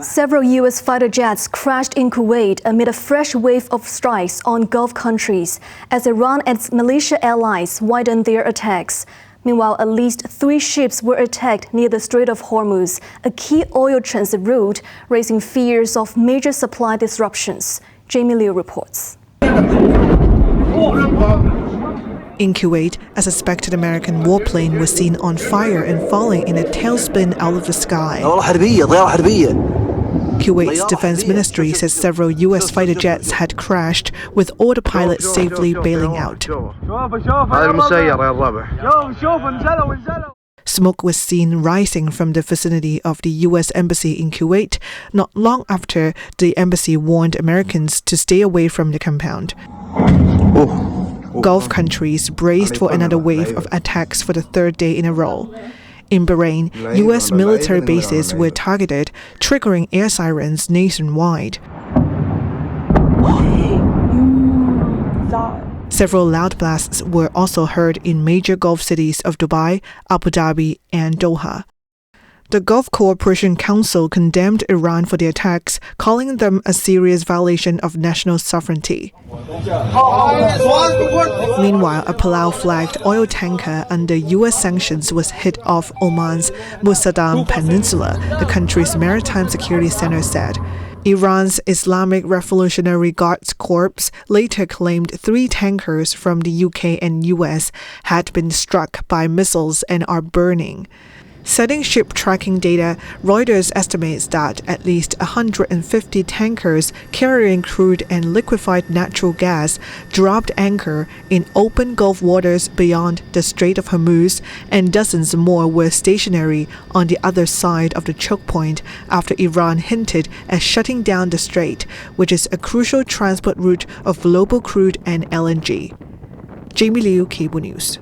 Several U.S. fighter jets crashed in Kuwait amid a fresh wave of strikes on Gulf countries as Iran and its militia allies widened their attacks. Meanwhile, at least 3 ships were attacked near the Strait of Hormuz, a key oil transit route, raising fears of major supply disruptions. Jamie Liu reports. In Kuwait, a suspected American warplane was seen on fire and falling in a tailspin out of the sky. Kuwait's defense ministry says several U.S. fighter jets had crashed, with all the pilots safely bailing out. Smoke was seen rising from the vicinity of the U.S. Embassy in Kuwait, not long after the embassy warned Americans to stay away from the compound. Gulf countries braced for another wave of attacks for the 3rd day in a row. In Bahrain, U.S. military bases were targeted, triggering air sirens nationwide. Several loud blasts were also heard in major Gulf cities of Dubai, Abu Dhabi, and Doha. The Gulf Cooperation Council condemned Iran for the attacks, calling them a serious violation of national sovereignty. Meanwhile, a Palau-flagged oil tanker under U.S. sanctions was hit off Oman's Musandam Peninsula, the country's maritime security center said. Iran's Islamic Revolutionary Guards Corps later claimed 3 tankers from the UK and US had been struck by missiles and are burning. Citing ship tracking data, Reuters estimates that at least 150 tankers carrying crude and liquefied natural gas dropped anchor in open Gulf waters beyond the Strait of Hormuz, and dozens more were stationary on the other side of the choke point after Iran hinted at shutting down the strait, which is a crucial transport route of global crude and LNG. Jamie Liu, Cable News.